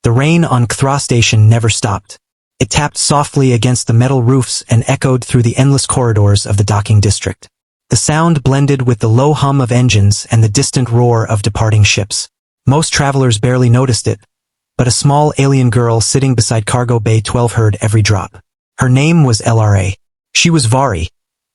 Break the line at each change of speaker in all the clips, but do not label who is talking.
The rain on Kthra Station never stopped. It tapped softly against the metal roofs and echoed through the endless corridors of the docking district. The sound blended with the low hum of engines and the distant roar of departing ships. Most travelers barely noticed it, but a small alien girl sitting beside Cargo Bay 12 heard every drop. Her name was LRA. She was Vari,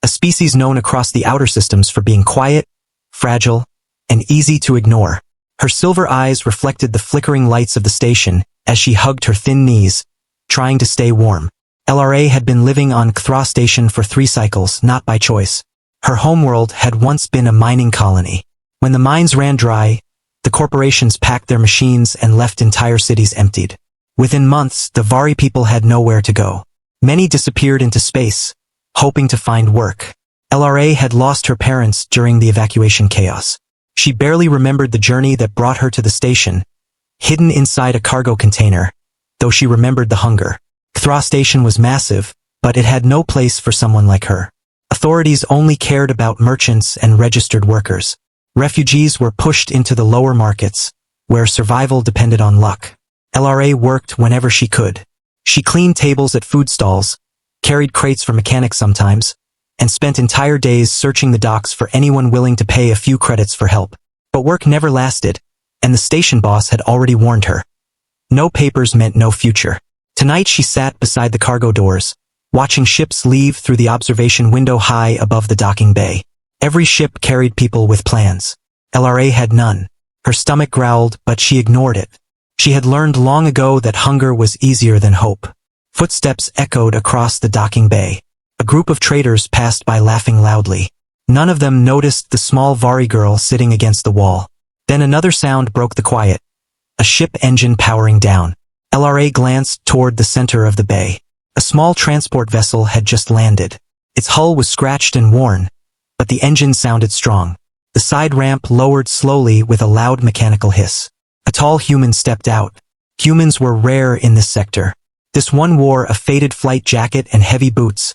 a species known across the outer systems for being quiet, fragile, and easy to ignore. Her silver eyes reflected the flickering lights of the station as she hugged her thin knees, trying to stay warm. LRA had been living on Kthra Station for 3 cycles, not by choice. Her homeworld had once been a mining colony. When the mines ran dry, the corporations packed their machines and left entire cities emptied. Within months, the Vari people had nowhere to go. Many disappeared into space, hoping to find work. LRA had lost her parents during the evacuation chaos. She barely remembered the journey that brought her to the station, hidden inside a cargo container, though she remembered the hunger. Kthra Station was massive, but it had no place for someone like her. Authorities only cared about merchants and registered workers. Refugees were pushed into the lower markets, where survival depended on luck. LRA worked whenever she could. She cleaned tables at food stalls, carried crates for mechanics sometimes, and spent entire days searching the docks for anyone willing to pay a few credits for help. But work never lasted, and the station boss had already warned her. No papers meant no future. Tonight she sat beside the cargo doors, watching ships leave through the observation window high above the docking bay. Every ship carried people with plans. LRA had none. Her stomach growled, but she ignored it. She had learned long ago that hunger was easier than hope. Footsteps echoed across the docking bay. A group of traders passed by laughing loudly. None of them noticed the small Vari girl sitting against the wall. Then another sound broke the quiet. A ship engine powering down. LRA glanced toward the center of the bay. A small transport vessel had just landed. Its hull was scratched and worn, but the engine sounded strong. The side ramp lowered slowly with a loud mechanical hiss. A tall human stepped out. Humans were rare in this sector. This one wore a faded flight jacket and heavy boots,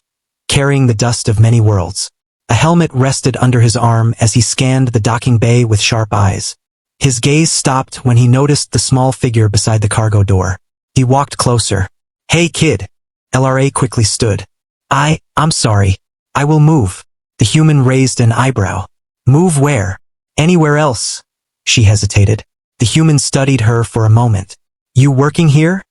carrying the dust of many worlds. A helmet rested under his arm as he scanned the docking bay with sharp eyes. His gaze stopped when he noticed the small figure beside the cargo door. He walked closer. "Hey kid." LRA quickly stood. I'm sorry. I will move." The human raised an eyebrow. "Move where?" "Anywhere else." She hesitated. The human studied her for a moment. "You working here?"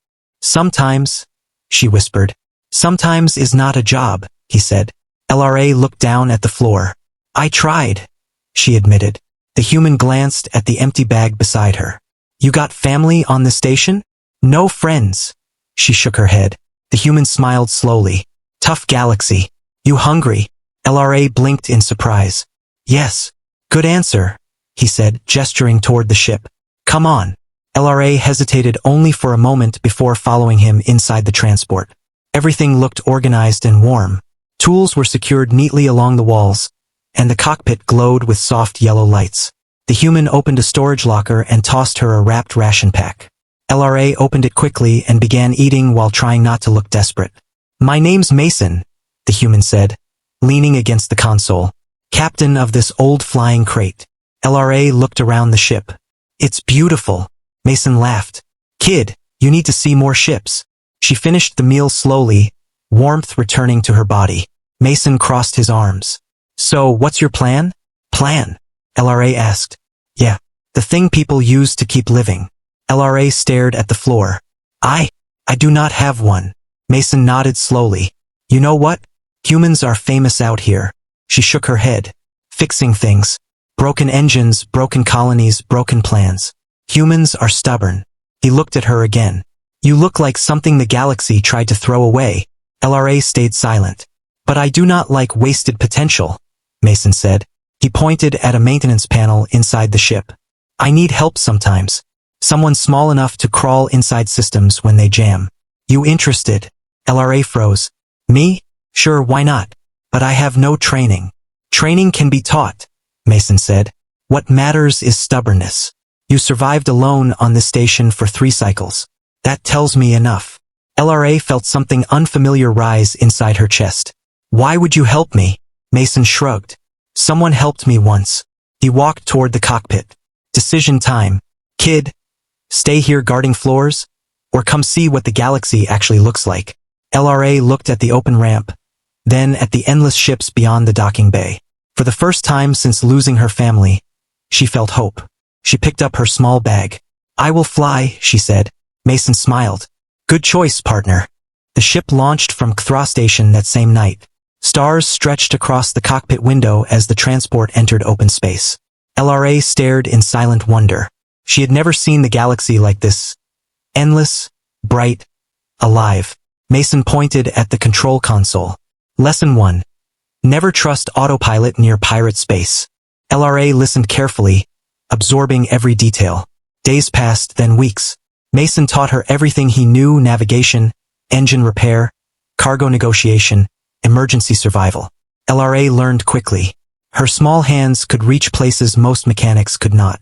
"Sometimes," she whispered. "Sometimes is not a job," he said. LRA looked down at the floor. "I tried," she admitted. The human glanced at the empty bag beside her. "You got family on the station?" "No friends." She shook her head. The human smiled slowly. "Tough galaxy. You hungry?" LRA blinked in surprise. "Yes." "Good answer," he said, gesturing toward the ship. "Come on." LRA hesitated only for a moment before following him inside the transport. Everything looked organized and warm. Tools were secured neatly along the walls, and the cockpit glowed with soft yellow lights. The human opened a storage locker and tossed her a wrapped ration pack. LRA opened it quickly and began eating while trying not to look desperate. "My name's Mason," the human said, leaning against the console. "Captain of this old flying crate." LRA looked around the ship. "It's beautiful." Mason laughed. "Kid, you need to see more ships." She finished the meal slowly, warmth returning to her body. Mason crossed his arms. "So, what's your plan?" "Plan?" LRA asked. "Yeah, the thing people use to keep living." LRA stared at the floor. I do not have one." Mason nodded slowly. "You know what? Humans are famous out here." She shook her head. "Fixing things. Broken engines, broken colonies, broken plans. Humans are stubborn." He looked at her again. "You look like something the galaxy tried to throw away." LRA stayed silent. "But I do not like wasted potential," Mason said. He pointed at a maintenance panel inside the ship. "I need help sometimes. Someone small enough to crawl inside systems when they jam." "You interested?" LRA froze. "Me? Sure, why not? But I have no training." "Training can be taught," Mason said. "What matters is stubbornness. You survived alone on this station for 3 cycles. That tells me enough." LRA felt something unfamiliar rise inside her chest. "Why would you help me?" Mason shrugged. "Someone helped me once." He walked toward the cockpit. "Decision time. Kid, stay here guarding floors? or come see what the galaxy actually looks like. LRA looked at the open ramp, then at the endless ships beyond the docking bay. For the first time since losing her family, she felt hope. She picked up her small bag. "I will fly," she said. Mason smiled. "Good choice, partner." The ship launched from Kthra Station that same night. Stars stretched across the cockpit window as the transport entered open space. LRA stared in silent wonder. She had never seen the galaxy like this. Endless, bright, alive. Mason pointed at the control console. Lesson 1. Never trust autopilot near pirate space. LRA listened carefully, absorbing every detail. Days passed, then weeks. Mason taught her everything he knew: navigation, engine repair, cargo negotiation, emergency survival. LRA learned quickly. Her small hands could reach places most mechanics could not.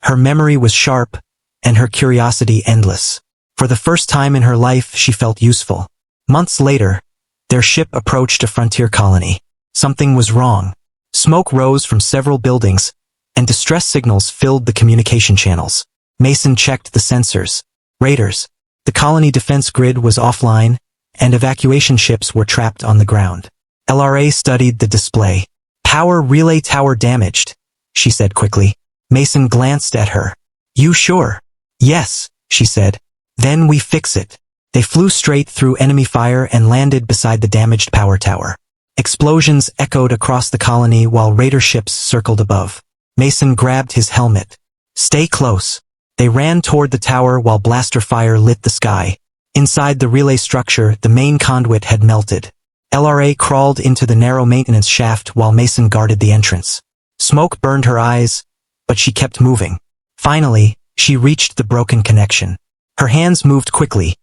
Her memory was sharp, and her curiosity endless. For the first time in her life, she felt useful. Months later, their ship approached a frontier colony. Something was wrong. Smoke rose from several buildings, and distress signals filled the communication channels. Mason checked the sensors. Raiders. The colony defense grid was offline, and evacuation ships were trapped on the ground. LRA studied the display. "Power relay tower damaged," she said quickly. Mason glanced at her. "You sure?" "Yes," she said. "Then we fix it." They flew straight through enemy fire and landed beside the damaged power tower. Explosions echoed across the colony while raider ships circled above. Mason grabbed his helmet. "Stay close." They ran toward the tower while blaster fire lit the sky. Inside the relay structure, the main conduit had melted. LRA crawled into the narrow maintenance shaft while Mason guarded the entrance. Smoke burned her eyes, but she kept moving. Finally, she reached the broken connection. Her hands moved quickly,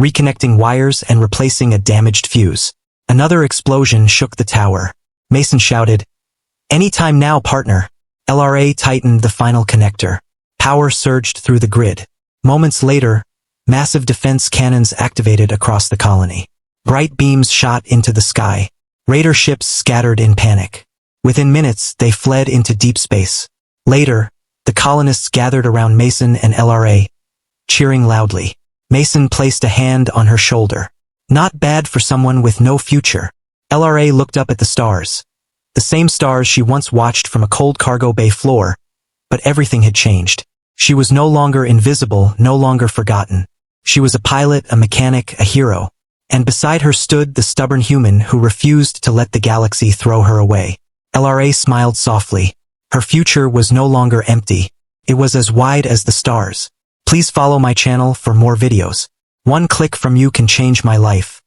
reconnecting wires and replacing a damaged fuse. Another explosion shook the tower. Mason shouted, "Anytime now, partner." LRA tightened the final connector. Power surged through the grid. Moments later, massive defense cannons activated across the colony. Bright beams shot into the sky. Raider ships scattered in panic. Within minutes, they fled into deep space. Later, the colonists gathered around Mason and LRA, cheering loudly. Mason placed a hand on her shoulder. "Not bad for someone with no future." LRA looked up at the stars. The same stars she once watched from a cold cargo bay floor, but everything had changed. She was no longer invisible, no longer forgotten. She was a pilot, a mechanic, a hero. And beside her stood the stubborn human who refused to let the galaxy throw her away. LRA smiled softly. Her future was no longer empty. It was as wide as the stars. Please follow my channel for more videos. One click from you can change my life.